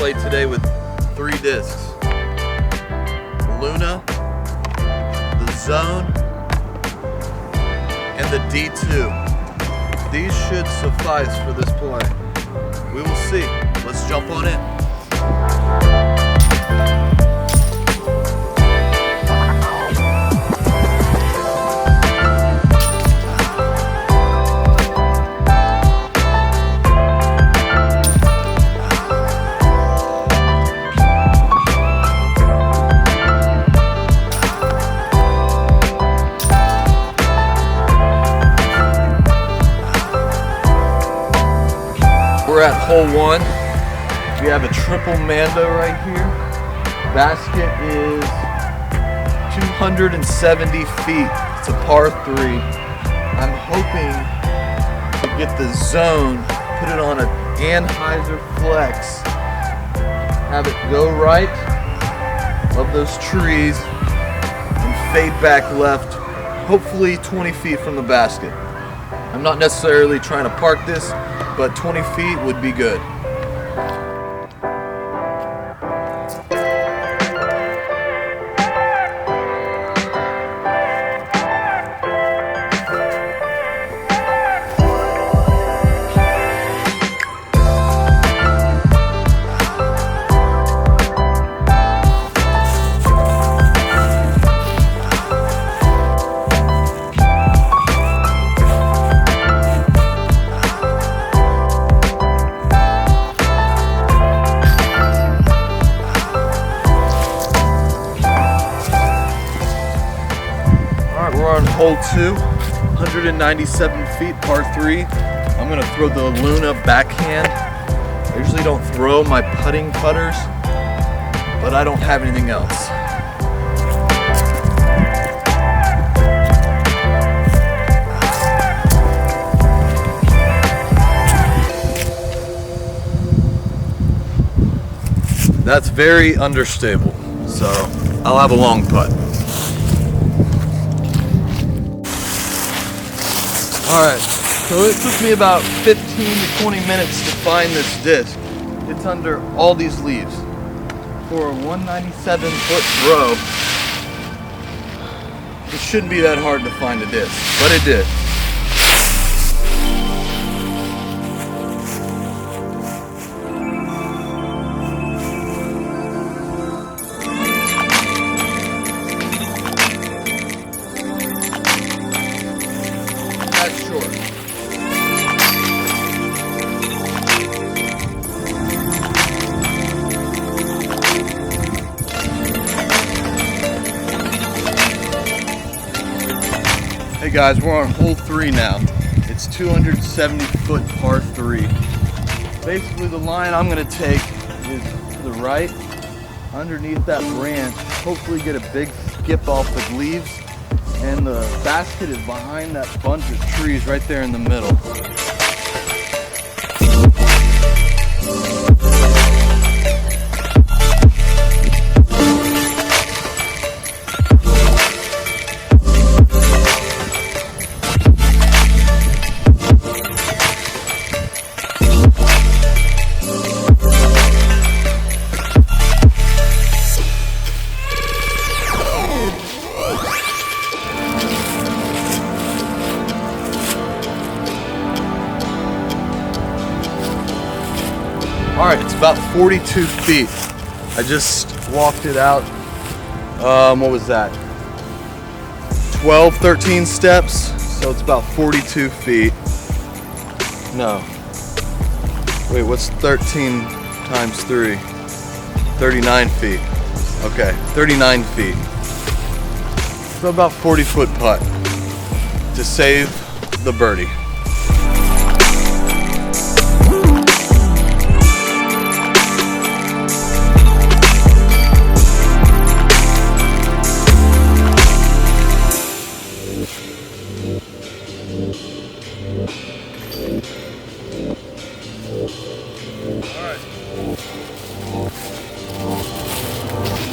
played today with 3 discs. The Luna, the Zone, and the D2. These should suffice for this play. We will see. Let's jump on in. We're at hole 1. We have a triple Mando right here. Basket is 270 feet. It's a par 3. I'm hoping to get the Zone, put it on an Anheuser Flex, have it go right, love those trees, and fade back left, hopefully 20 feet from the basket. I'm not necessarily trying to park this, but 20 feet would be good. We're on hole 2, 197 feet, par 3. I'm gonna throw the Luna backhand. I usually don't throw my putting putters, but I don't have anything else. That's very understable, so I'll have a long putt. Alright, so it took me about 15 to 20 minutes to find this disc. It's under all these leaves. For a 197-foot throw, it shouldn't be that hard to find a disc, but it did. Hey guys, we're on hole 3 now. It's 270 foot par 3. Basically the line I'm gonna take is to the right, underneath that branch, hopefully get a big skip off the leaves, and the basket is behind that bunch of trees right there in the middle. Alright, it's about 42 feet. I just walked it out, what was that? 12, 13 steps, so it's about 42 feet. No. Wait, what's 13 times 3? 39 feet. Okay, 39 feet. So about 40-foot putt to save the birdie.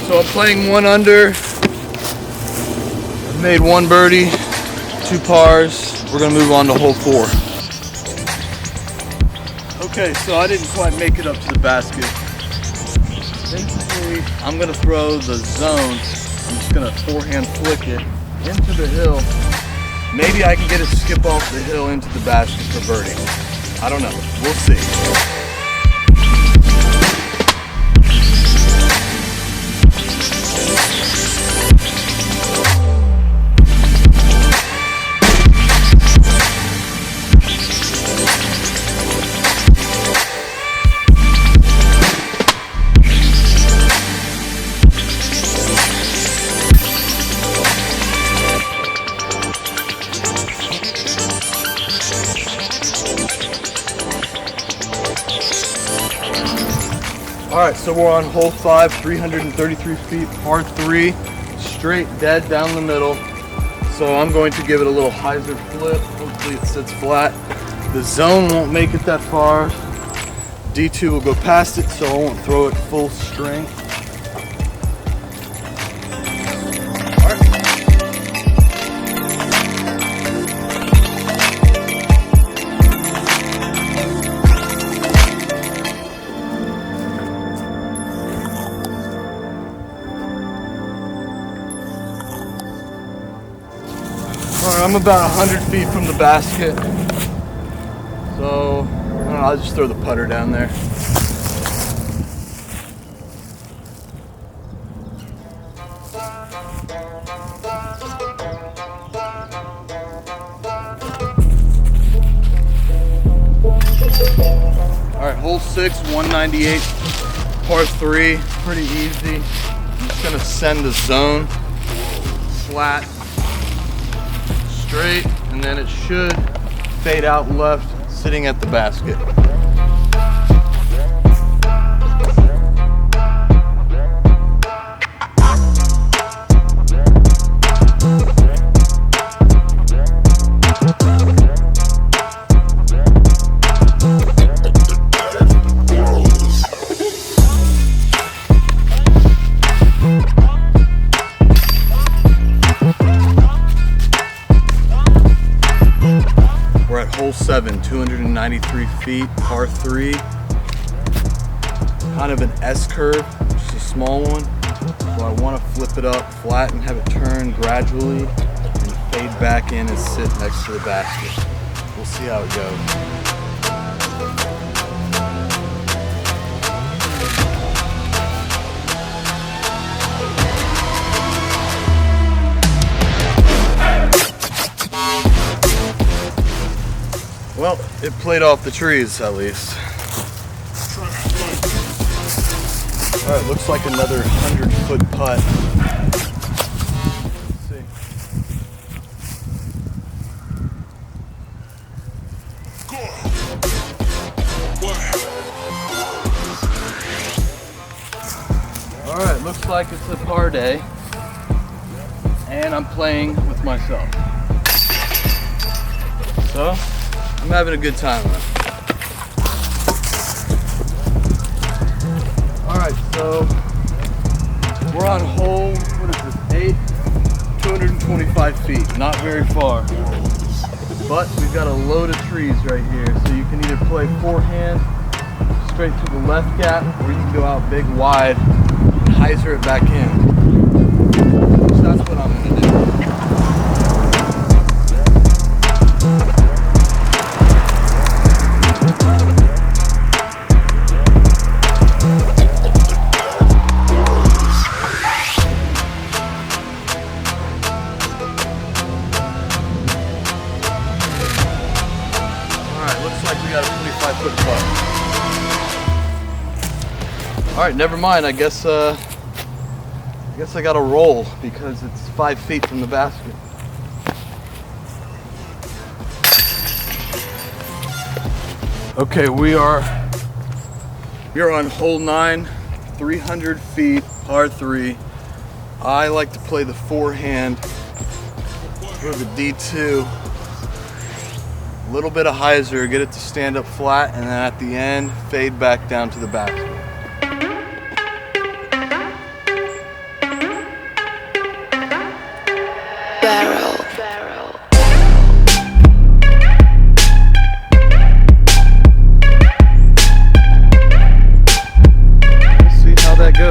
So I'm playing 1 under. I've made 1 birdie, 2 pars. We're gonna move on to hole 4. Okay, so I didn't quite make it up to the basket. Basically, I'm gonna throw the zone. I'm just gonna forehand flick it into the hill. Maybe I can get it to skip off the hill into the basket for birdie. I don't know. We'll see. All right, so we're on hole 5, 333 feet, par 3, straight dead down the middle. So I'm going to give it a little hyzer flip. Hopefully it sits flat. The zone won't make it that far. D2 will go past it, so I won't throw it full strength. I'm about 100 feet from the basket, so I don't know, I'll just throw the putter down there. All right, hole 6, 198, par 3, pretty easy. I'm just gonna send the zone flat, straight, and then it should fade out left, sitting at the basket. We're at hole 7, 293 feet, par 3. Kind of an S curve, just a small one. So I want to flip it up flat and have it turn gradually and fade back in and sit next to the basket. We'll see how it goes. Well, it played off the trees at least. All right, looks like another 100-foot putt. Let's see. All right, looks like it's a par day, and I'm playing with myself. So, I'm having a good time with it. Alright, so we're on hole, what is this, 8? 225 feet, not very far. But we've got a load of trees right here, so you can either play forehand straight to the left gap, or you can go out big wide and hyzer it back in. So that's what I'm going to do. We got a 25-foot putt. All right, never mind. I guess I got to roll because it's 5 feet from the basket. Okay, we are on hole 9, 300 feet, par 3. I like to play the forehand for the D2. A little bit of hyzer, get it to stand up flat, and then at the end, fade back down to the basket. We'll see how that goes.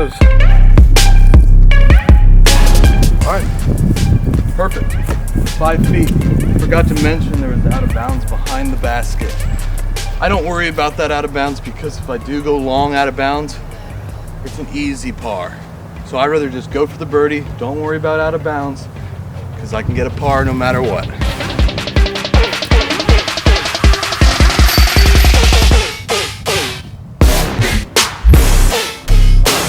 forgot to mention there was out of bounds behind the basket. I don't worry about that out of bounds because if I do go long out of bounds, it's an easy par. So I'd rather just go for the birdie, don't worry about out of bounds, because I can get a par no matter what.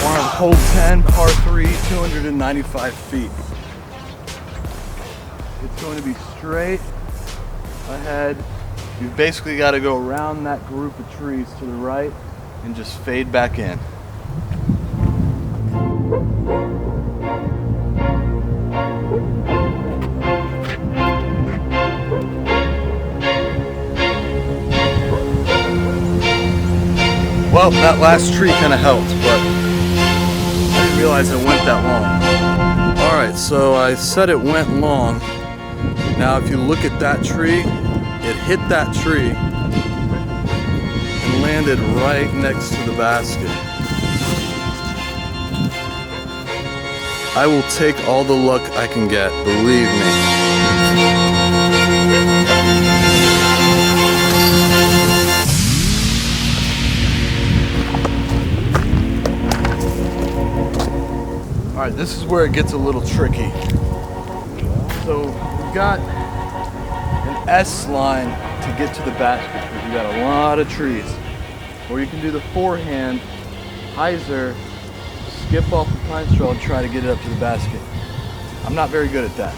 We're on hole 10, par 3, 295 feet. It's going to be straight ahead. You've basically got to go around that group of trees to the right and just fade back in. Well, that last tree kind of helped, but I didn't realize it went that long. All right, so I said it went long. Now, if you look at that tree, it hit that tree and landed right next to the basket. I will take all the luck I can get, believe me. All right, this is where it gets a little tricky. So we've got an S line to get to the basket because we've got a lot of trees. Or you can do the forehand, hyzer, skip off the pine straw and try to get it up to the basket. I'm not very good at that.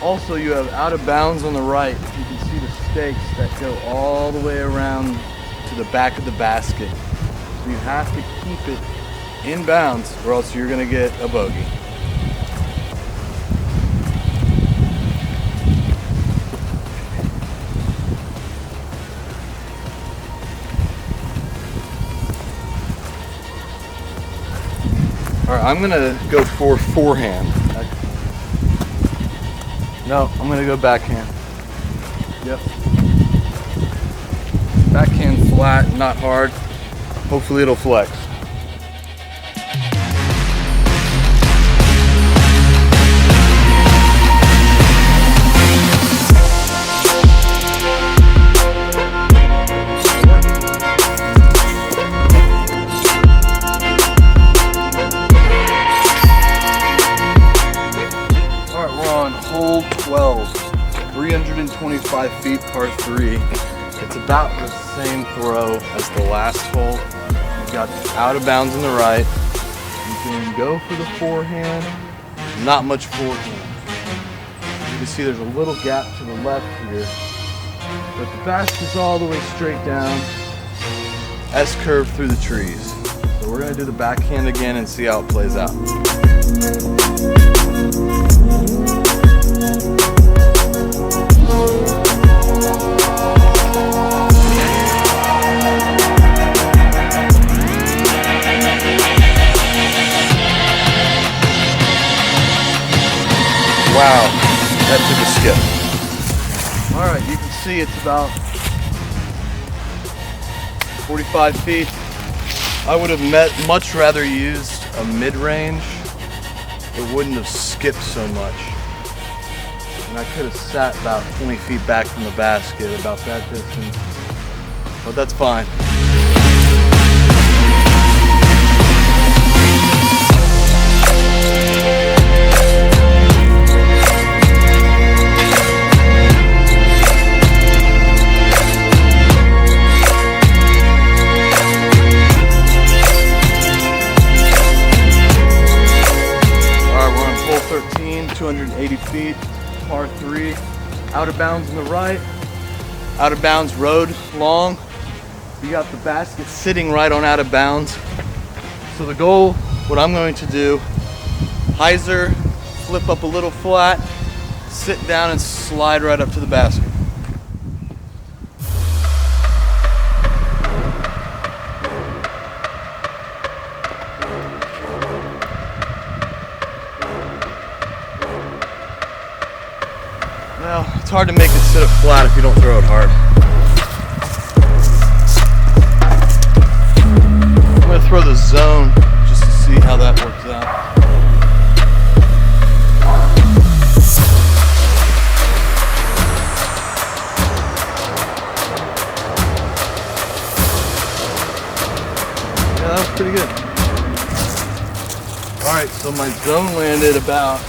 Also, you have out of bounds on the right. You can see the stakes that go all the way around to the back of the basket. So you have to keep it in bounds or else you're gonna get a bogey. All right, I'm gonna go for forehand. No, I'm gonna go backhand. Yep. Backhand flat, not hard. Hopefully it'll flex. Hole 12, 325 feet, par 3. It's about the same throw as the last hole. You've got out of bounds on the right. You can go for the forehand, not much forehand. You can see there's a little gap to the left here, but the basket's all the way straight down, S-curve through the trees. So we're gonna do the backhand again and see how it plays out. Wow, that took a skip. All right, you can see it's about 45 feet. I would have much rather used a mid-range. It wouldn't have skipped so much. And I could have sat about 20 feet back from the basket, about that distance. But that's fine. All right, we're on hole 13, 280 feet. Par 3, out of bounds on the right, out of bounds road long. You got the basket sitting right on out of bounds. So the goal, what I'm going to do, hyzer, flip up a little flat, sit down and slide right up to the basket. Well, it's hard to make it sit up flat if you don't throw it hard. I'm going to throw the zone just to see how that works out. pretty good. All right, so my zone landed about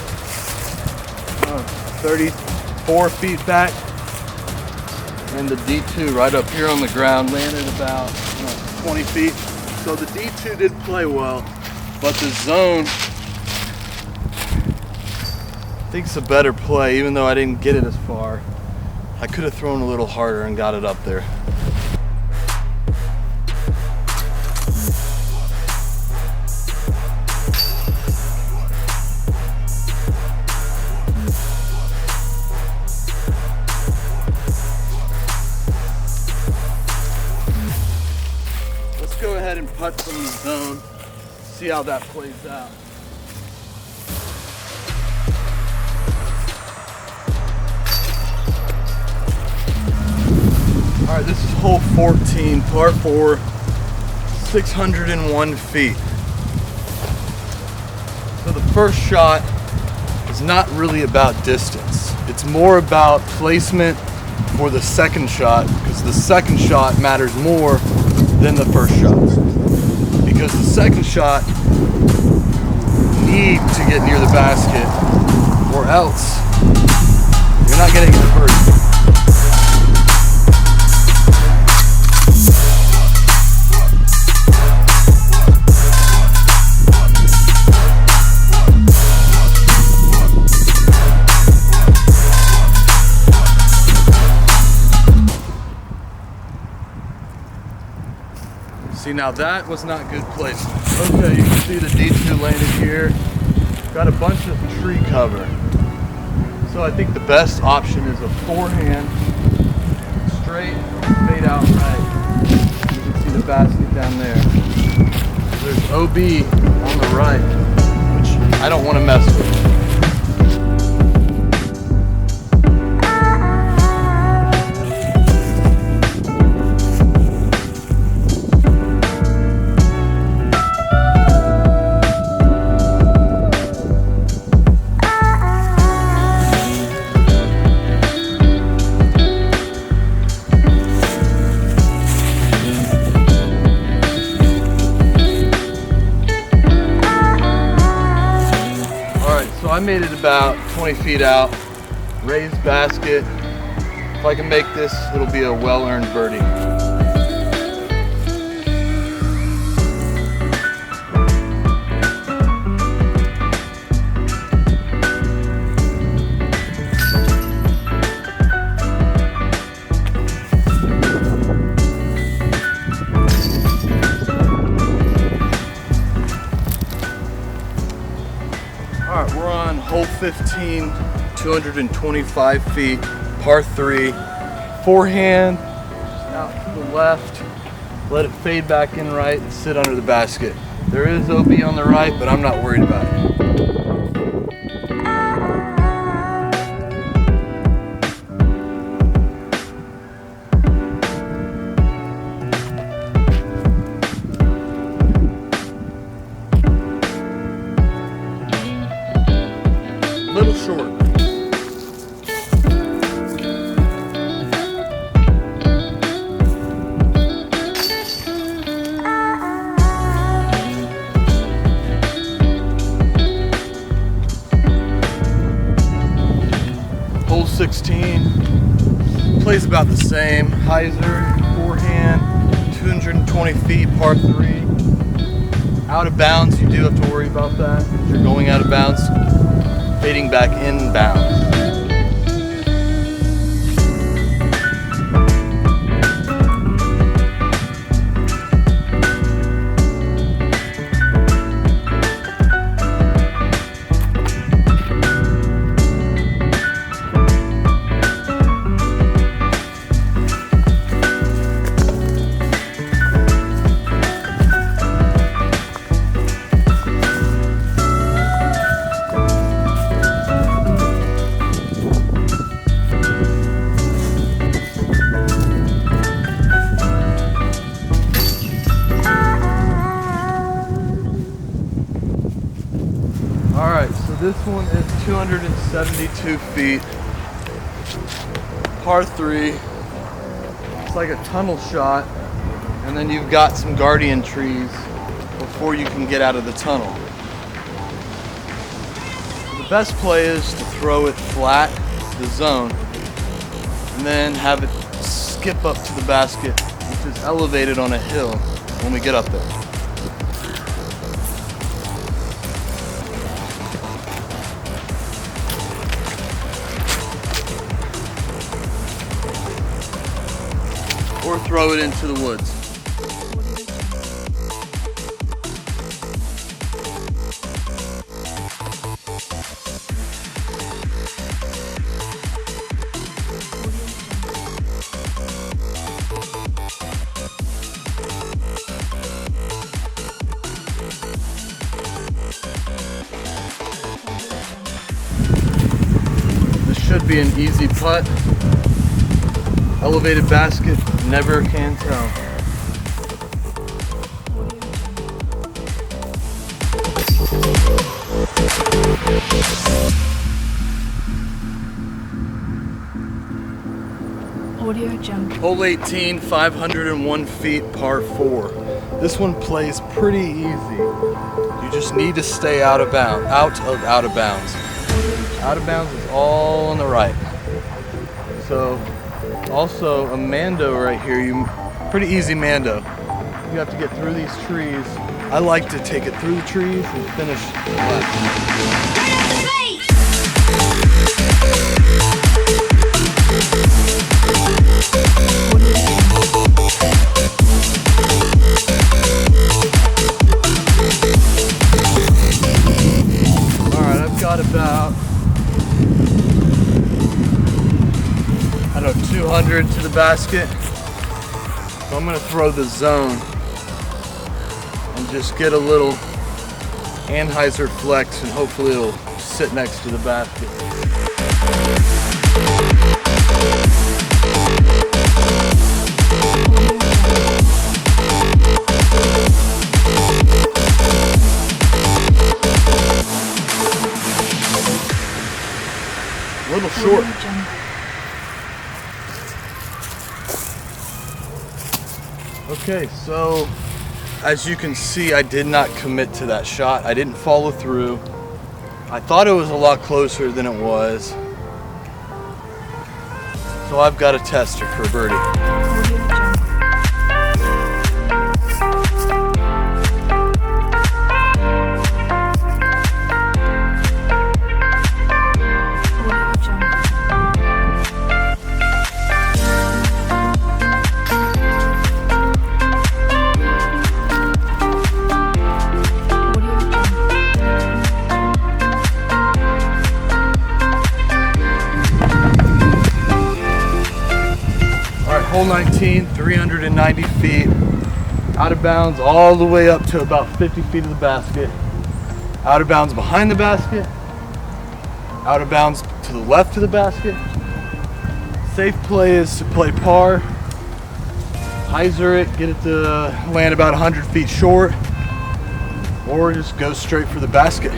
34 feet back, and the D2 right up here on the ground landed about 20 feet. So the D2 did play well, but the zone, I think it's a better play, even though I didn't get it as far. I could have thrown a little harder and got it up there. Let's go ahead and putt from the zone, see how that plays out. All right, this is hole 14, par 4, 601 feet. So the first shot is not really about distance. It's more about placement for the second shot, because the second shot matters more than the first shot. Because the second shot, you need to get near the basket, or else you're not getting the birdie. See, now that was not good placement. Okay, you can see the D2 landed here. Got a bunch of tree cover. So I think the best option is a forehand, straight, fade out right. You can see the basket down there. There's OB on the right, which I don't want to mess with. I made it about 20 feet out, raised basket. If I can make this, it'll be a well-earned birdie. All right, we're on hole 15, 225 feet, par 3, forehand, just out to the left, let it fade back in right and sit under the basket. There is OB on the right, but I'm not worried about it. Little short. Hole 16 plays about the same. Hyzer, forehand, 220 feet, par 3. Out of bounds, you do have to worry about that. You're going out of bounds. Fading back inbound. This one is 272 feet, par 3. It's like a tunnel shot, and then you've got some guardian trees before you can get out of the tunnel. The best play is to throw it flat, the zone, and then have it skip up to the basket, which is elevated on a hill when we get up there. Or throw it into the woods. This should be an easy putt. Elevated basket, never can tell. Audio Jungle. Hole 18, 501 feet, par 4. This one plays pretty easy. You just need to stay out of bounds. Out of bounds. Out of bounds is all on the right. So, also a mando right here. Pretty easy mando. You have to get through these trees. I like to take it through the trees and finish left. About, I don't know, 200 to the basket. So I'm gonna throw the zone and just get a little Anheuser flex, and hopefully it'll sit next to the basket. A little short. Okay, so as you can see, I did not commit to that shot. I didn't follow through. I thought it was a lot closer than it was. So I've got a tester for birdie. Hole 19, 390 feet, out of bounds all the way up to about 50 feet of the basket, out of bounds behind the basket, out of bounds to the left of the basket. Safe play is to play par, hyzer it, get it to land about 100 feet short, or just go straight for the basket.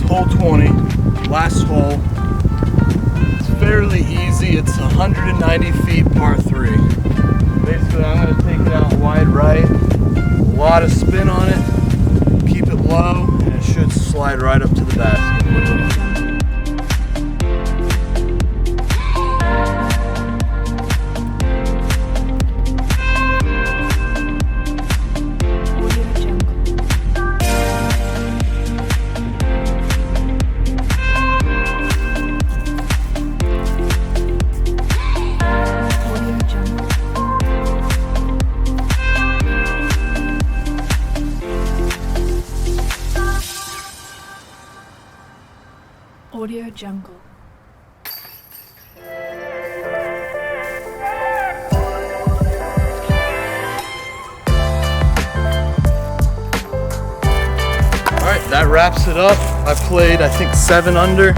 Hole 20, last hole. It's fairly easy. It's 190 feet, par 3. Basically, I'm going to take it out wide right. A lot of spin on it. Keep it low, and it should slide right up to the basket. Jungle. Alright, that wraps it up. I played, I think, 7 under.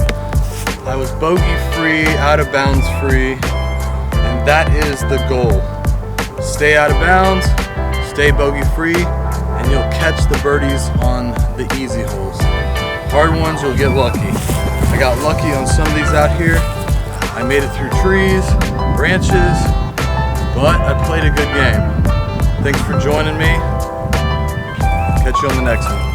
I was bogey free, out of bounds free, and that is the goal. Stay out of bounds, stay bogey free, and you'll catch the birdies on the easy holes. Hard ones, you'll get lucky. I got lucky on some of these out here. I made it through trees, branches, but I played a good game. Thanks for joining me. Catch you on the next one.